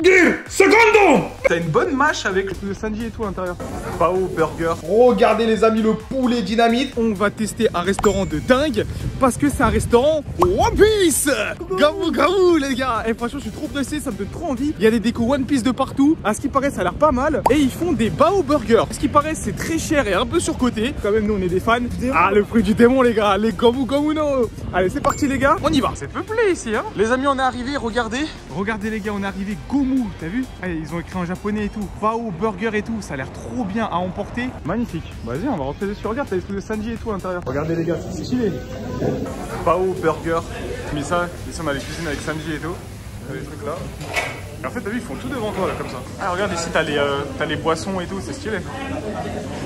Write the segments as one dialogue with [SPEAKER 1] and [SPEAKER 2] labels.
[SPEAKER 1] Gear Secondo.
[SPEAKER 2] T'as une bonne mâche avec le Sanji et tout à l'intérieur. Bao Burger.
[SPEAKER 1] Regardez les amis, le poulet dynamite.
[SPEAKER 2] On va tester un restaurant de dingue parce que c'est un restaurant One Piece. Gamou gamou les gars. Et franchement je suis trop pressé, ça me donne trop envie. Il y a des décos One Piece de partout. À ce qui paraît ça a l'air pas mal. Et ils font des Bao Burgers. À ce qui paraît c'est très cher et un peu surcoté. Quand même nous on est des fans. Ah le fruit du démon les gars. Les gamou gamou no. Allez c'est parti les gars. On y va. C'est peuplé ici hein. Les amis on est arrivé, regardez. Regardez les gars on est arrivé Gomu. T'as vu? Allez, ils ont écrit en japonais et tout. Bao Burger et tout. Ça a l'air trop bien à emporter. Magnifique. Vas-y on va rentrer dessus. Regarde t'as les trucs de Sanji et tout à l'intérieur. Regardez les gars c'est stylé. Bao Burger. J'ai mis ça. Ici on a les cuisines avec Sanji et tout. Les trucs là. Et en fait t'as vu ils font tout devant toi là comme ça. Ah regarde ici t'as les boissons et tout, c'est stylé.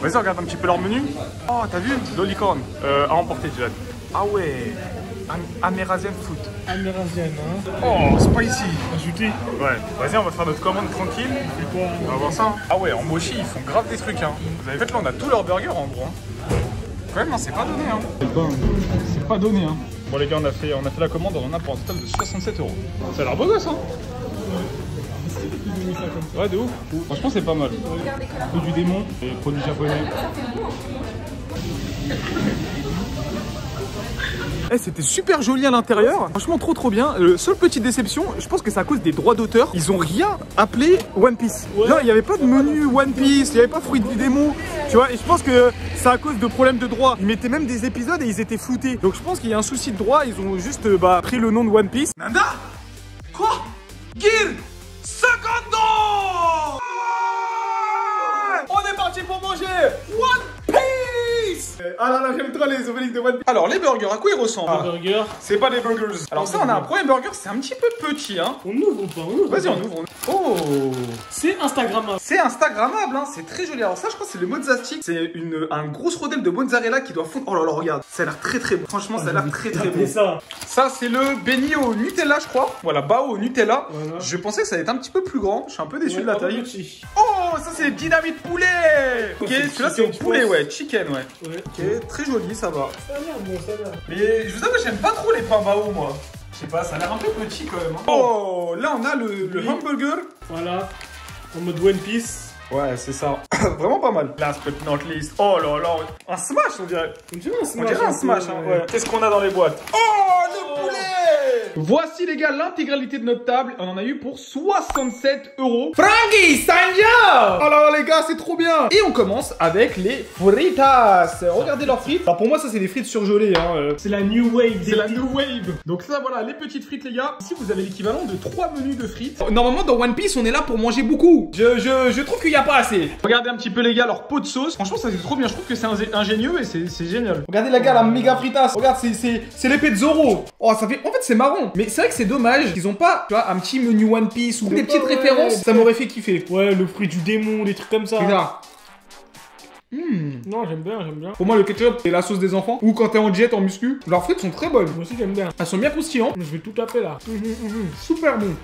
[SPEAKER 2] Vas-y regarde un petit peu leur menu. Oh t'as vu? Lolicorn. À emporter déjà. Ah ouais. Amérasian food.
[SPEAKER 3] Amérasian, hein.
[SPEAKER 2] Oh spicy.
[SPEAKER 3] Ajouté.
[SPEAKER 2] Ouais. Vas-y on va faire notre commande tranquille.
[SPEAKER 3] C'est quoi?
[SPEAKER 2] On va voir ça. Ah ouais en mochi ils font grave des trucs hein. Vous avez fait là on a tous leurs burgers en gros. Hein. Quand même non c'est pas donné hein. C'est pas donné hein. Bon les gars on a fait la commande, on en a pour un total de 67 €. Ça a l'air beau gosse hein. Ouais de ouf. Franchement c'est pas mal. Le du démon et produits japonais. Eh, c'était super joli à l'intérieur, franchement trop bien. Seule petite déception, je pense que c'est à cause des droits d'auteur. Ils ont rien appelé One Piece. Ouais. Là, il n'y avait pas de menu One Piece, il n'y avait pas fruit du démon. Tu vois, et je pense que c'est à cause de problèmes de droit. Ils mettaient même des épisodes et ils étaient floutés. Donc je pense qu'il y a un souci de droit, ils ont juste pris le nom de One Piece. Nanda? Quoi? Gear Secondo! On est parti pour manger One Piece! Ah là là, j'aime trop les obélisques de One Piece. Alors, les burgers, à quoi ils ressemblent?
[SPEAKER 3] Des burgers.
[SPEAKER 2] C'est pas des burgers. Alors, ça, on a un premier burger, c'est un petit peu petit, hein.
[SPEAKER 3] On ouvre ou pas? On ouvre.
[SPEAKER 2] Vas-y, on ouvre. Oh!
[SPEAKER 3] C'est Instagrammable.
[SPEAKER 2] C'est Instagrammable, hein. C'est très joli. Alors, ça, je crois que c'est le mozzarella stick. C'est un gros rodel de mozzarella qui doit fondre. Oh là là, regarde. Ça a l'air très bon. Franchement, ça a l'air très bon. Ça, c'est le beignet au Nutella, je crois. Voilà, bao au Nutella. Voilà. Je pensais que ça allait être un petit peu plus grand. Je suis un peu déçu de la taille. Oh, ça, c'est dynamite poulet. Ok, celui-là, c'est au poulet, ouais. Chicken, ouais. Ok, très joli, ça va.
[SPEAKER 3] Ça a l'air bon, ça a l'air.
[SPEAKER 2] Mais je vous avoue, j'aime pas trop les pains bao, moi. Je sais pas, ça a l'air un peu petit quand même. Hein. Oh, là, on a le hamburger.
[SPEAKER 3] Voilà, en mode One Piece.
[SPEAKER 2] Ouais, c'est ça. Vraiment pas mal. Last but not least. Oh là là, un smash, on dirait.
[SPEAKER 3] On dirait un smash.
[SPEAKER 2] On dirait un smash, hein, ouais. Qu'est-ce qu'on a dans les boîtes? Oh, le poulet! Voici les gars l'intégralité de notre table. On en a eu pour 67 €. Frankie Sanjo! Alors les gars, c'est trop bien. Et on commence avec les fritas. Regardez leurs frites. Alors pour moi, ça c'est des frites surgelées. Hein.
[SPEAKER 3] C'est la new wave.
[SPEAKER 2] C'est la new wave. Donc ça, voilà, les petites frites les gars. Ici, vous avez l'équivalent de 3 menus de frites. Normalement, dans One Piece, on est là pour manger beaucoup. Je trouve qu'il n'y a pas assez. Regardez un petit peu les gars leur pot de sauce. Franchement, ça c'est trop bien. Je trouve que c'est ingénieux et c'est génial. Regardez les gars, la méga fritas. Regarde, c'est l'épée de Zoro. Oh, ça fait. En fait, c'est marrant. Mais c'est vrai que c'est dommage qu'ils ont pas, tu vois, un petit menu One Piece ou des petites références. Ça m'aurait fait kiffer.
[SPEAKER 3] Ouais, le fruit du démon, des trucs comme ça.
[SPEAKER 2] Regarde.
[SPEAKER 3] Non, j'aime bien.
[SPEAKER 2] Pour moi, le ketchup, c'est la sauce des enfants. Ou quand t'es en diète, en muscu. Leurs frites sont très bonnes.
[SPEAKER 3] Moi aussi, j'aime bien.
[SPEAKER 2] Elles sont bien croustillantes.
[SPEAKER 3] Je vais tout taper là.
[SPEAKER 2] Super bon.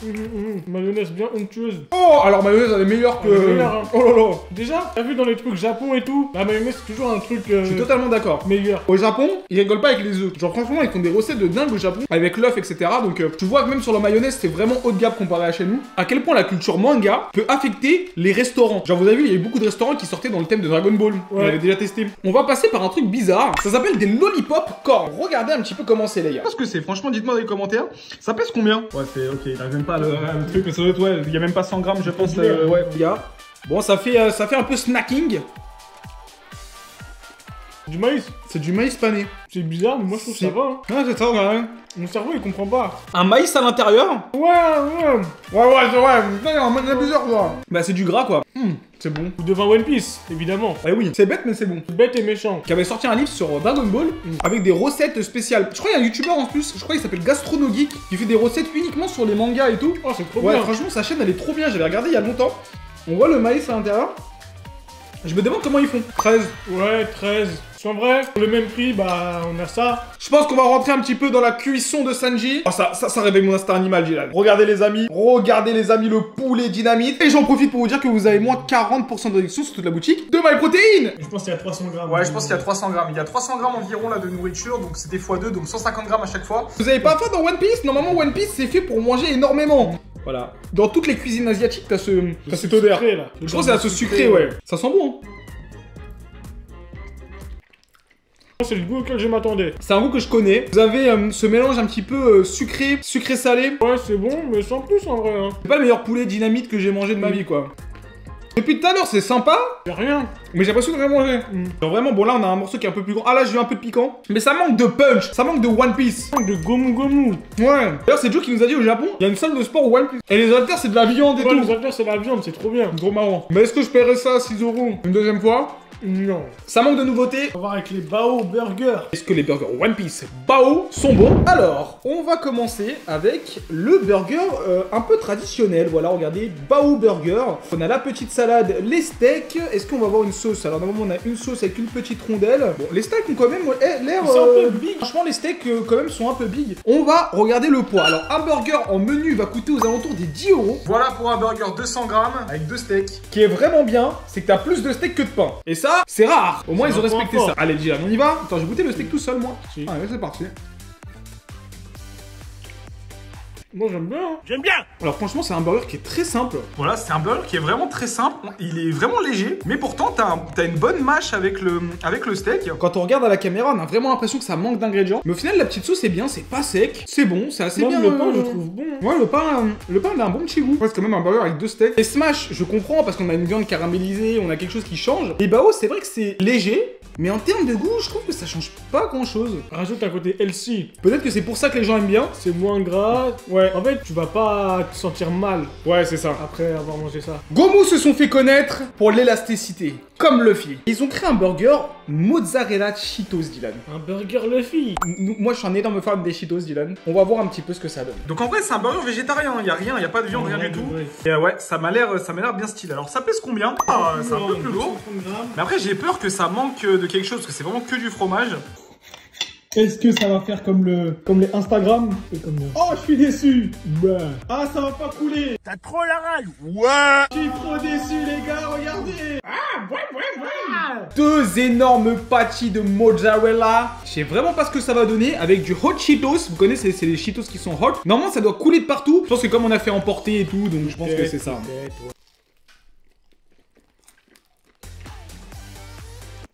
[SPEAKER 3] Mayonnaise bien onctueuse.
[SPEAKER 2] Oh, alors mayonnaise, elle est meilleure que.
[SPEAKER 3] Hein.
[SPEAKER 2] Oh là là.
[SPEAKER 3] Déjà, t'as vu dans les trucs Japon et tout, la mayonnaise, c'est toujours un truc.
[SPEAKER 2] Je suis totalement d'accord.
[SPEAKER 3] Meilleur.
[SPEAKER 2] Au Japon, ils rigolent pas avec les œufs. Genre, franchement, ils font des recettes de dingue au Japon. Avec l'œuf, etc. Donc, tu vois que même sur la mayonnaise, c'est vraiment haut de gamme comparé à chez nous. À quel point la culture manga peut affecter les restaurants. Genre, vous avez vu, il y a eu beaucoup de restaurants qui sortaient dans le thème de Dragon Ball. On avait déjà testé. On va passer par un truc bizarre. Ça s'appelle des lollipop corn. Regardez un petit peu comment c'est les gars. Qu'est-ce que c'est? Franchement, dites-moi dans les commentaires. Ça pèse combien? Ouais, c'est ok. Il a même pas le truc, mais ça doit être, ouais. Il y a même pas 100 grammes, je pense. Ouais, il y a. Bon, ça fait un peu snacking.
[SPEAKER 3] Du maïs.
[SPEAKER 2] C'est du maïs pané.
[SPEAKER 3] C'est bizarre, mais moi je trouve que ça va. Hein.
[SPEAKER 2] Ouais, c'est ça quand même.
[SPEAKER 3] Mon cerveau il comprend pas.
[SPEAKER 2] Un maïs à l'intérieur?
[SPEAKER 3] Ouais.
[SPEAKER 2] Il y en a plusieurs quoi. Bah, c'est du gras quoi. C'est bon.
[SPEAKER 3] Devant One Piece, évidemment.
[SPEAKER 2] Eh oui, c'est bête mais c'est bon.
[SPEAKER 3] Bête et méchant.
[SPEAKER 2] Qui avait sorti un livre sur Dragon Ball avec des recettes spéciales. Je crois qu'il y a un youtubeur en plus, je crois qu'il s'appelle Gastronogeek, qui fait des recettes uniquement sur les mangas et tout.
[SPEAKER 3] Oh, c'est trop
[SPEAKER 2] bien.
[SPEAKER 3] bien.
[SPEAKER 2] Franchement, sa chaîne elle est trop bien, j'avais regardé il y a longtemps. On voit le maïs à l'intérieur. Je me demande comment ils font. 13.
[SPEAKER 3] Ouais, 13. En vrai, pour le même prix, bah on a ça.
[SPEAKER 2] Je pense qu'on va rentrer un petit peu dans la cuisson de Sanji. Oh, ça réveille mon instinct animal, Dylan. Regardez les amis, le poulet dynamite. Et j'en profite pour vous dire que vous avez moins 40% de réduction sur toute la boutique de MyProtein.
[SPEAKER 3] Je pense qu'il y a 300 grammes.
[SPEAKER 2] Ouais, je pense qu'il y a 300 grammes. Il y a 300 grammes environ là de nourriture, donc c'était x2, donc 150 grammes à chaque fois. Vous avez pas faim dans One Piece? Normalement, One Piece c'est fait pour manger énormément. Voilà. Dans toutes les cuisines asiatiques, t'as cette odeur.
[SPEAKER 3] Sucré, là.
[SPEAKER 2] Je pense que c'est la sauce sucrée, ouais. Ça sent bon.
[SPEAKER 3] C'est le goût auquel je m'attendais.
[SPEAKER 2] C'est un goût que je connais. Vous avez ce mélange un petit peu sucré-salé.
[SPEAKER 3] Ouais, c'est bon, mais sans plus en vrai. Hein.
[SPEAKER 2] C'est pas le meilleur poulet dynamite que j'ai mangé de ma vie, quoi. Depuis tout à l'heure, c'est sympa,
[SPEAKER 3] Y'a rien.
[SPEAKER 2] mais j'ai l'impression de rien manger. Genre vraiment, bon là, on a un morceau qui est un peu plus grand. Ah là, j'ai eu un peu de piquant. Mais ça manque de punch, ça manque de One Piece.
[SPEAKER 3] De gomu gomu.
[SPEAKER 2] Ouais. D'ailleurs, c'est Joe qui nous a dit au Japon, il y a une salle de sport One Piece. Et les haltères, c'est de la viande et
[SPEAKER 3] Ouais,
[SPEAKER 2] tout.
[SPEAKER 3] les haltères, c'est la viande, c'est trop bien.
[SPEAKER 2] Trop marrant. Mais est-ce que je paierais ça à 6 € une deuxième fois?
[SPEAKER 3] Non.
[SPEAKER 2] Ça manque de nouveautés.
[SPEAKER 3] On va voir avec les Bao Burgers.
[SPEAKER 2] Est-ce que les burgers One Piece Bao sont bons? Alors, on va commencer avec le burger un peu traditionnel. Voilà, regardez, Bao Burger. On a la petite salade, les steaks. Est-ce qu'on va avoir une sauce? Alors, normalement, on a une sauce avec une petite rondelle. Bon, les steaks ont quand même l'air...
[SPEAKER 3] Ils sont un peu big.
[SPEAKER 2] Franchement, les steaks, quand même, sont un peu big. On va regarder le poids. Alors, un burger en menu va coûter aux alentours des 10 €. Voilà pour un burger 200 grammes avec 2 steaks. Ce qui est vraiment bien, c'est que t'as plus de steaks que de pain. Et ça, c'est rare. Au moins, ils ont respecté ça. Allez, Dylan, on y va. Attends, je vais goûter le steak tout seul, moi.
[SPEAKER 3] Si.
[SPEAKER 2] Allez, c'est parti.
[SPEAKER 3] Moi, j'aime bien. Hein.
[SPEAKER 4] J'aime bien.
[SPEAKER 2] Alors franchement, c'est un burger qui est très simple. Voilà, c'est un burger qui est vraiment très simple. Il est vraiment léger, mais pourtant, t'as une bonne mâche avec le steak. Quand on regarde à la caméra, on a vraiment l'impression que ça manque d'ingrédients. Mais au final, la petite sauce est bien, c'est pas sec. C'est bon, c'est assez
[SPEAKER 3] Même
[SPEAKER 2] bien.
[SPEAKER 3] le pain, je trouve bon.
[SPEAKER 2] Ouais, le pain, il a un bon petit goût. Ouais, c'est quand même un burger avec 2 steaks. Et smash, je comprends parce qu'on a une viande caramélisée, on a quelque chose qui change. Et Bao, c'est vrai que c'est léger. Mais en termes de goût, je trouve que ça change pas grand chose.
[SPEAKER 3] Rajoute un côté healthy.
[SPEAKER 2] Peut-être que c'est pour ça que les gens aiment bien.
[SPEAKER 3] C'est moins gras.
[SPEAKER 2] Ouais.
[SPEAKER 3] En fait, tu vas pas te sentir mal
[SPEAKER 2] Ouais, c'est ça.
[SPEAKER 3] après avoir mangé ça.
[SPEAKER 2] Gomu se sont fait connaître pour l'élasticité, comme Luffy. Ils ont créé un burger mozzarella Cheetos, Dylan.
[SPEAKER 3] Un burger Luffy.
[SPEAKER 2] Moi, je suis un énorme fan des Cheetos, Dylan. On va voir un petit peu ce que ça donne. Donc en vrai, c'est un burger végétarien. Il y a rien, il y a pas de viande, rien du tout. Et ouais, ça m'a l'air bien stylé. Alors ça pèse combien? Ah, c'est un peu plus lourd. Mais après, j'ai peur que ça manque de quelque chose, parce que c'est vraiment que du fromage.
[SPEAKER 3] Est-ce que ça va faire comme les Instagram? Oh, je suis déçu. Bah. Ah, ça va pas couler.
[SPEAKER 4] T'as trop la rage. Ouais.
[SPEAKER 3] Je suis trop déçu, les gars. Regardez.
[SPEAKER 2] Deux énormes patties de mozzarella. Je sais vraiment pas ce que ça va donner avec du hot Cheetos. Vous connaissez, c'est les Cheetos qui sont hot. Normalement, ça doit couler de partout. Je pense que comme on a fait emporter et tout, donc je pense que c'est ça.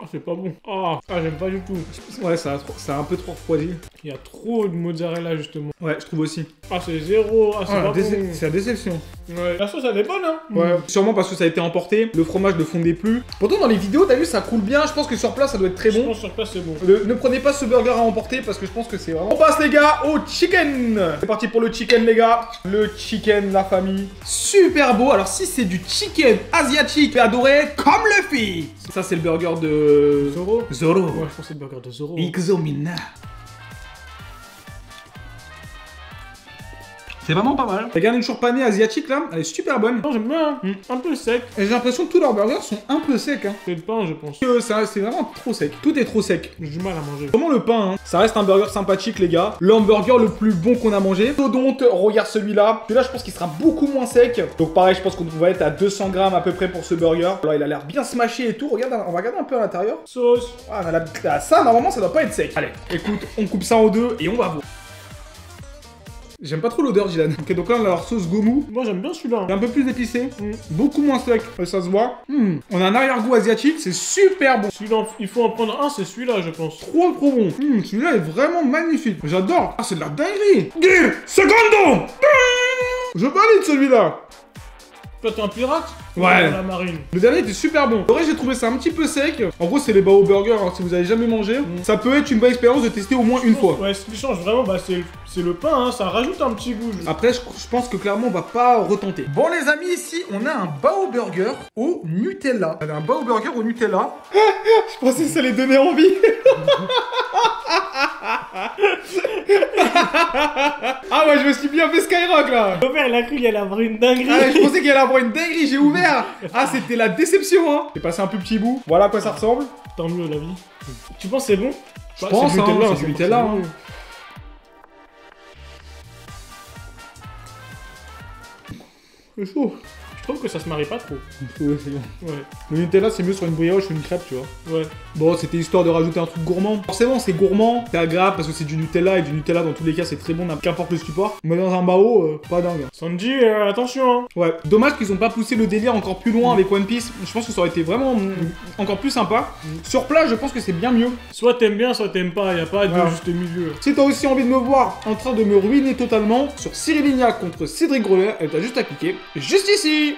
[SPEAKER 3] Ah, c'est pas bon. Ah, j'aime pas du tout.
[SPEAKER 2] Ouais, ça a un peu trop refroidi.
[SPEAKER 3] Il y a trop de mozzarella, justement.
[SPEAKER 2] Ouais, je trouve aussi.
[SPEAKER 3] Ah, c'est zéro. Ah, c'est pas bon.
[SPEAKER 2] C'est la déception.
[SPEAKER 3] Ouais. La sauce, elle est bonne, hein.
[SPEAKER 2] Ouais, sûrement parce que ça a été emporté. Le fromage ne fondait plus. Pourtant, dans les vidéos, t'as vu, ça coule bien. Je pense que sur place, ça doit être très
[SPEAKER 3] Je
[SPEAKER 2] bon.
[SPEAKER 3] pense sur place, c'est bon.
[SPEAKER 2] Ne prenez pas ce burger à emporter parce que je pense que c'est vraiment... On passe les gars au chicken. C'est parti pour le chicken les gars. Le chicken, la famille. Super beau. Alors si c'est du chicken asiatique adoré comme Luffy. Ça c'est le burger de...
[SPEAKER 3] Zoro.
[SPEAKER 2] Zoro.
[SPEAKER 3] Ouais, je pense que c'est le burger de Zoro.
[SPEAKER 2] Exomina. C'est vraiment pas mal. Regarde une chourpanée asiatique là, elle est super bonne.
[SPEAKER 3] Non, j'aime bien. Hein. Un peu sec.
[SPEAKER 2] Et j'ai l'impression que tous leurs burgers sont un peu secs. Hein.
[SPEAKER 3] C'est le pain, je pense.
[SPEAKER 2] C'est vraiment trop sec. Tout est trop sec.
[SPEAKER 3] J'ai du mal à manger.
[SPEAKER 2] Vraiment le pain, hein. Ça reste un burger sympathique les gars. Le hamburger le plus bon qu'on a mangé. Todonte, regarde celui-là. Celui-là je pense qu'il sera beaucoup moins sec. Donc pareil, je pense qu'on va être à 200 grammes à peu près pour ce burger. Alors il a l'air bien smashé et tout. Regarde, on va regarder un peu à l'intérieur.
[SPEAKER 3] Sauce.
[SPEAKER 2] Ah, on a ça normalement ça doit pas être sec. Allez, écoute, on coupe ça en deux et on va voir. J'aime pas trop l'odeur, Dylan. Ok, donc là, on a leur sauce Gomu.
[SPEAKER 3] Moi, j'aime bien celui-là.
[SPEAKER 2] Il est un peu plus épicé. Beaucoup moins sec. Ça se voit. On a un arrière-goût asiatique. C'est super bon.
[SPEAKER 3] Celui-là, il faut en prendre un, c'est celui-là, je pense.
[SPEAKER 2] Trop bon. Celui-là est vraiment magnifique. J'adore. Ah, c'est de la dinguerie. 10 secondes. Je valide celui-là.
[SPEAKER 3] Toi, t'es un pirate?
[SPEAKER 2] Ouais.
[SPEAKER 3] Dans la marine.
[SPEAKER 2] Le dernier était super bon. En vrai, j'ai trouvé ça un petit peu sec. En gros, c'est les Bao Burgers. Hein, si vous avez jamais mangé, ça peut être une bonne expérience de tester au moins une fois.
[SPEAKER 3] Ouais, ce qui change vraiment, bah, c'est le pain. Hein, ça rajoute un petit goût.
[SPEAKER 2] Après, je pense que clairement, on va pas retenter. Bon, les amis, ici, on a un Bao Burger au Nutella. On a un Bao Burger au Nutella. Je pensais que ça allait donner envie. Ah ouais, je me suis bien fait Skyrock là.
[SPEAKER 3] Le père, il a cru qu'il allait avoir une dinguerie.
[SPEAKER 2] Ah, je pensais qu'il allait avoir une dinguerie, j'ai ouvert. Ah, c'était la déception, hein. J'ai passé un plus petit bout. Voilà à quoi ça ressemble.
[SPEAKER 3] Tant mieux, la vie. Tu penses c'est bon?
[SPEAKER 2] Je pense, c'est du Nutella. Hein.
[SPEAKER 3] C'est chaud. Je trouve que ça se marie pas trop.
[SPEAKER 1] Ouais, c'est bon.
[SPEAKER 3] Ouais.
[SPEAKER 1] Le Nutella, c'est mieux sur une brioche ou une crêpe, tu vois.
[SPEAKER 3] Ouais.
[SPEAKER 1] Bon, c'était histoire de rajouter un truc gourmand. Forcément, c'est gourmand, c'est agréable parce que c'est du Nutella et du Nutella dans tous les cas, c'est très bon, qu'importe le support. Mais dans un bao, pas dingue.
[SPEAKER 3] Sanji, attention, hein.
[SPEAKER 1] Ouais, dommage qu'ils ont pas poussé le délire encore plus loin avec One Piece. Je pense que ça aurait été vraiment encore plus sympa. Sur place, je pense que c'est bien mieux.
[SPEAKER 3] Soit t'aimes bien, soit t'aimes pas, y a pas de
[SPEAKER 1] Ouais.
[SPEAKER 3] juste milieu.
[SPEAKER 1] Si t'as aussi envie de me voir en train de me ruiner totalement sur Cyril Lignac contre Cédric Grolet, t'as juste à cliquer juste ici.